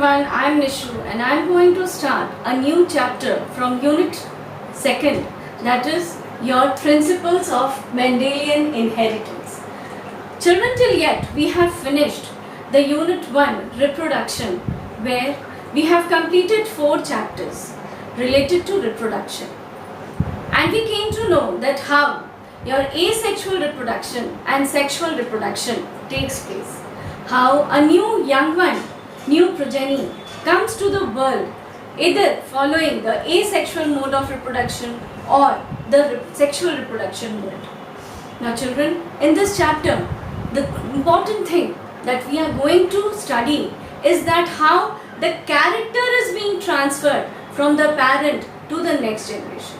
everyone, I am Nishu and I am going to start a new chapter from Unit 2nd, that is your Principles of Mendelian Inheritance. Children, till yet we have finished the Unit 1 Reproduction, where we have completed 4 chapters related to reproduction, and we came to know that how your asexual reproduction and sexual reproduction takes place, how a new young one, new progeny comes to the world either following the asexual mode of reproduction or the sexual reproduction mode. Now children, in this chapter, the important thing that we are going to study is that how the character is being transferred from the parent to the next generation.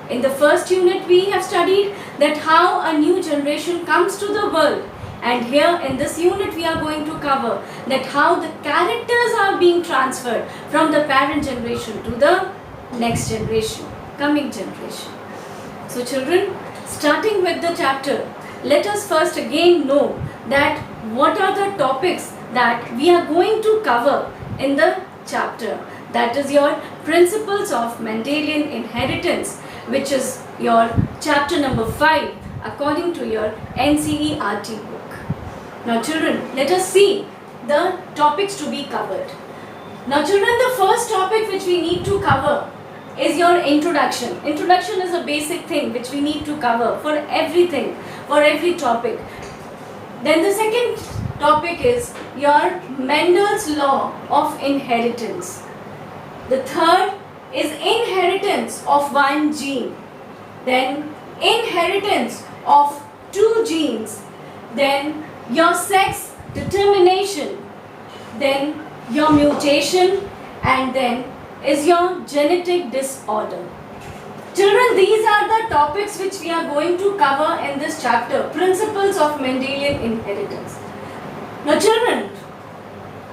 In the first unit, we have studied that how a new generation comes to the world, and here in this unit we are going to cover that how the characters are being transferred from the parent generation to the next generation, coming generation. So children, starting with the chapter, let us first again know that what are the topics that we are going to cover in the chapter, that is your Principles of Mendelian Inheritance, which is your chapter number 5 according to your NCERT book. Now children, let us see the topics to be covered. Now children, the first topic which we need to cover is your introduction. Introduction is a basic thing which we need to cover for everything, for every topic. Then the second topic is your Mendel's law of inheritance. The third is inheritance of one gene, then inheritance of 2 genes, then your sex determination, then your mutation, and then is your genetic disorder. Children, these are the topics which we are going to cover in this chapter, Principles of Mendelian Inheritance. Now children,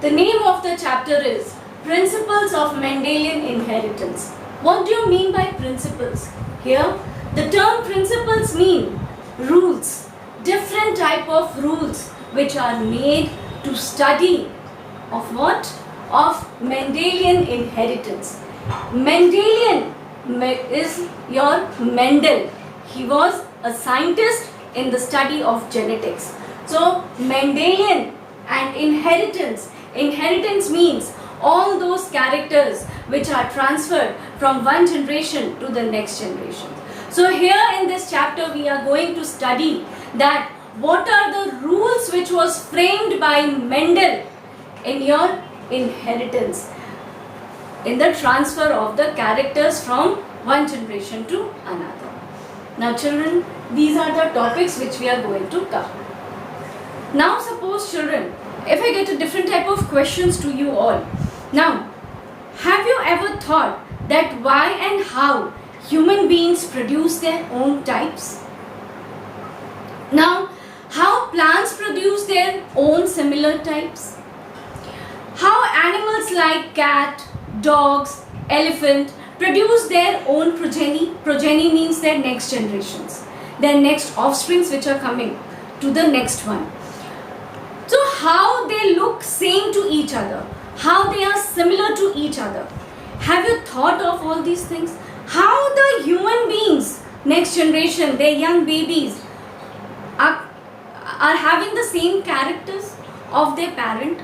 the name of the chapter is Principles of Mendelian Inheritance. What do you mean by principles? Here, the term principles mean rules, different type of rules which are made to study of what? Of Mendelian inheritance. Mendelian is your Mendel. He was a scientist in the study of genetics. So Mendelian and inheritance. Inheritance means all those characters which are transferred from one generation to the next generation. So here in this chapter we are going to study that what are the rules which was framed by Mendel in your inheritance, in the transfer of the characters from one generation to another. Now children, these are the topics which we are going to cover. Now suppose children, if I get a different type of questions to you all. Now, have you ever thought that why and how human beings produce their own types? Now, how plants produce their own similar types? How animals like cat, dogs, elephant produce their own progeny? Progeny means their next generations, their next offsprings which are coming to the next one. So how they look same to each other, how they are similar to each other. Have you thought of all these things? How the human beings, next generation, their young babies are having the same characters of their parent?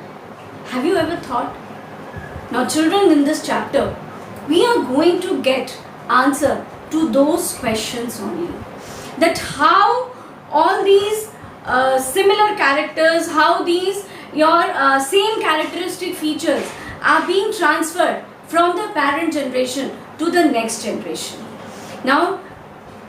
Have you ever thought? Now children, in this chapter, we are going to get answer to those questions only. That how all these similar characters, how these your same characteristic features are being transferred from the parent generation to the next generation. Now,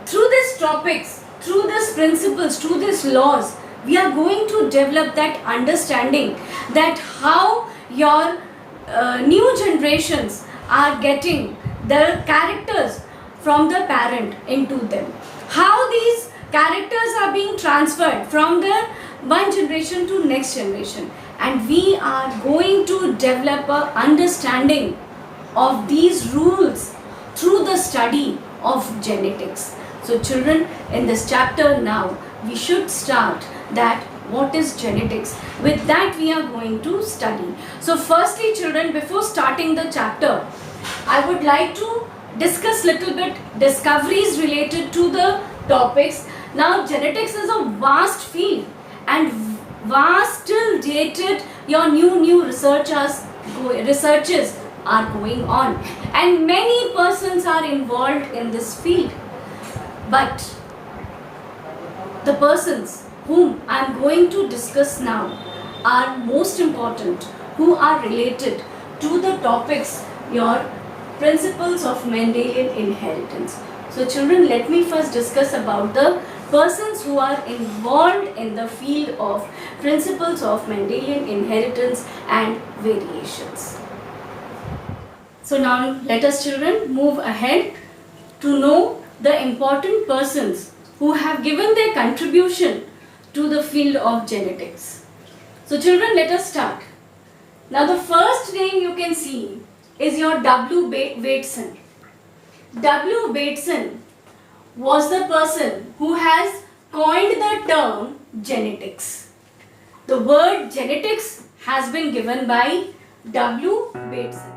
through these topics, through these principles, through these laws, we are going to develop that understanding that how your new generations are getting the characters from the parent into them. How these characters are being transferred from the one generation to next generation, and we are going to develop a understanding of these rules through the study of genetics. So children, in this chapter now we should start that what is genetics. With that we are going to study. So firstly children, before starting the chapter, I would like to discuss little bit discoveries related to the topics. Now genetics is a vast field and vast till dated your new researches are going on and many persons are involved in this field. But the persons whom I am going to discuss now are most important, who are related to the topics, your principles of Mendelian inheritance. So children, let me first discuss about the persons who are involved in the field of principles of Mendelian inheritance and variations. So now let us children move ahead to know the important persons who have given their contribution to the field of genetics. So children, let us start. Now the first name you can see is your W. Bateson. W. Bateson was the person who has coined the term genetics. The word genetics has been given by W. Bateson.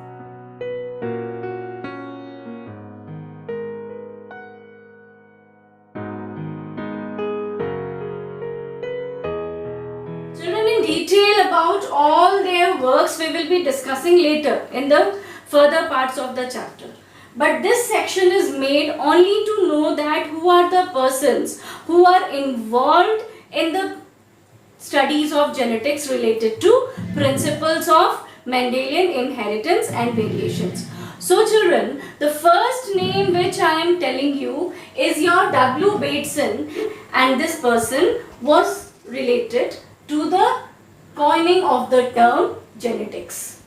Children, in detail about all their works we will be discussing later in the further parts of the chapter. But this section is made only to know that who are the persons who are involved in the studies of genetics related to principles of Mendelian inheritance and variations. So children, the first name which I am telling you is your W. Bateson, and this person was related to the coining of the term genetics.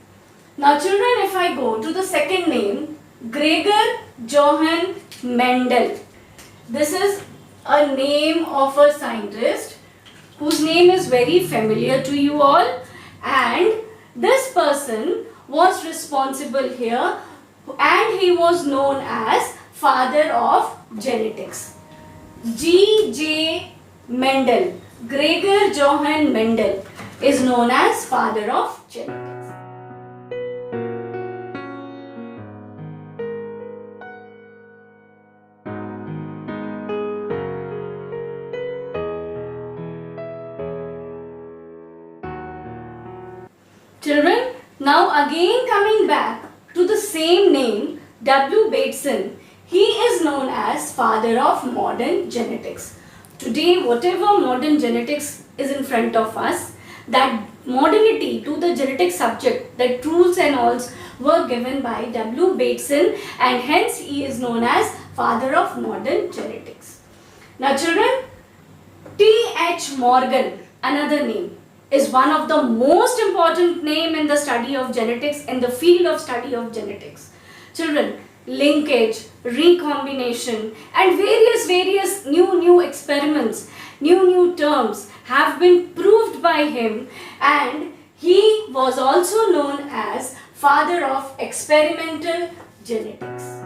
Now children, if I go to the second name, Gregor Johann Mendel. This is a name of a scientist whose name is very familiar to you all, and this person was responsible here and he was known as father of genetics. G.J. Mendel, Gregor Johann Mendel is known as father of genetics. Children, now again coming back to the same name, W. Bateson, he is known as father of modern genetics. Today, whatever modern genetics is in front of us, that modernity to the genetic subject, the tools and alls were given by W. Bateson, and hence he is known as father of modern genetics. Now children, T.H. Morgan, another name, is one of the most important name in the study of genetics, in the field of study of genetics. Children, linkage, recombination and various new experiments, new terms have been proved by him, and he was also known as father of experimental genetics.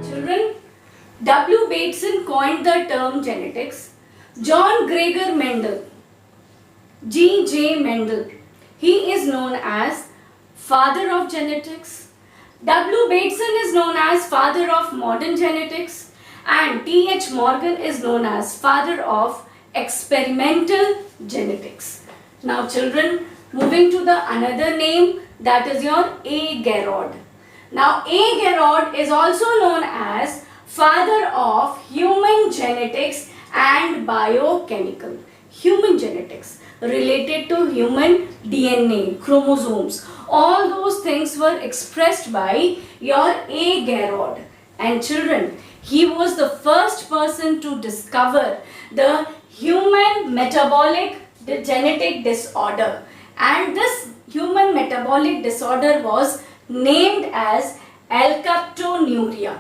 Children, W. Bateson coined the term genetics. John Gregor Mendel, G.J. Mendel, he is known as father of genetics. W. Bateson is known as father of modern genetics, and T.H. Morgan is known as father of experimental genetics. Now children, moving to the another name, that is your A. Garrod. Now A. Garrod is also known as father of human genetics and biochemical. Human genetics related to human DNA, chromosomes, all those things were expressed by your A. Garrod. And children, he was the first person to discover the human metabolic genetic disorder, and this human metabolic disorder was named as alkaptonuria.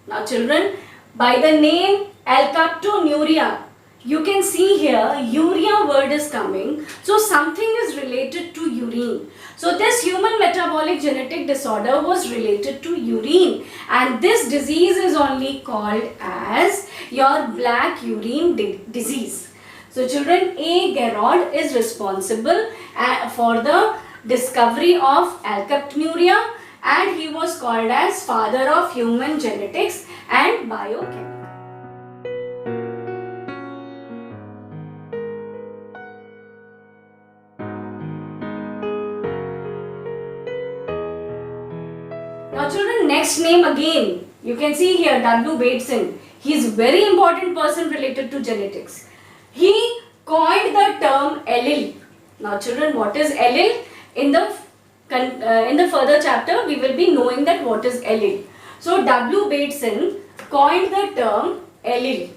Now children, by the name alkaptonuria, you can see here urea word is coming. So something is related to urine. So this human metabolic genetic disorder was related to urine, and this disease is only called as your black urine disease. So children, A. Gerard is responsible for the discovery of alkaptonuria, and he was called as father of human genetics and biochemistry. Now children, next name again, you can see here W. Bateson. He is very important person related to genetics. He coined the term allele. Now children, what is allele? In the further chapter, we will be knowing that what is allele. So W. Bateson coined the term allele.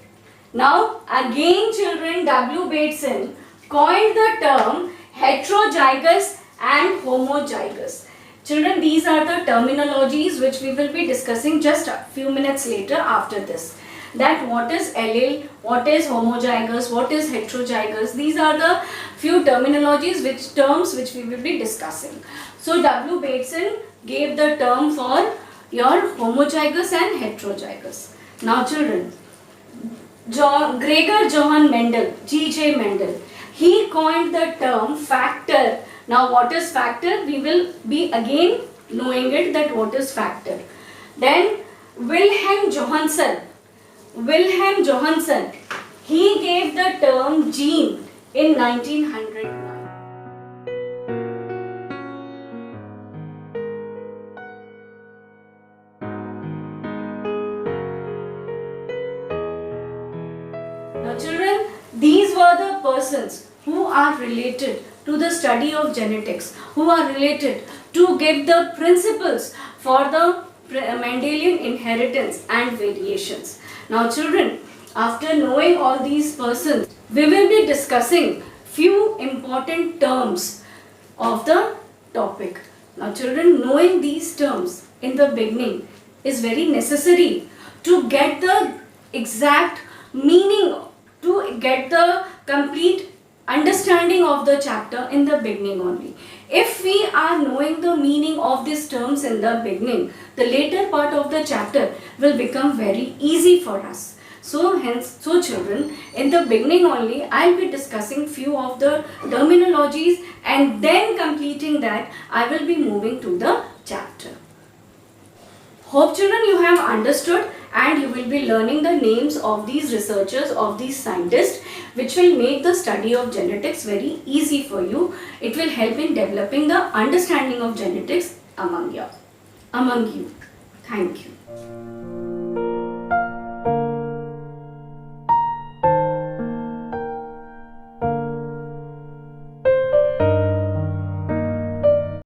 Now again children, W. Bateson coined the term heterozygous and homozygous. Children, these are the terminologies which we will be discussing just a few minutes later after this. That what is allele, what is homozygous, what is heterozygous. These are the few terminologies, terms which we will be discussing. So W. Bateson gave the term for your homozygous and heterozygous. Now children, Gregor Johann Mendel, G.J. Mendel, he coined the term factor. Now what is factor? We will be again knowing it, that what is factor. Then Wilhelm Johansen, he gave the term gene in 1909. Now children, these were the persons who are related to the study of genetics, who are related to give the principles for the Mendelian inheritance and variations. Now children, after knowing all these persons, we will be discussing few important terms of the topic. Now children, knowing these terms in the beginning is very necessary to get the exact meaning, to get the complete understanding of the chapter in the beginning only. If we are knowing the meaning of these terms in the beginning, the later part of the chapter will become very easy for us. So children, in the beginning only, I will be discussing few of the terminologies, and then completing that, I will be moving to the chapter. Hope children you have understood, and you will be learning the names of these researchers, of these scientists, which will make the study of genetics very easy for you. It will help in developing the understanding of genetics among you. Thank you.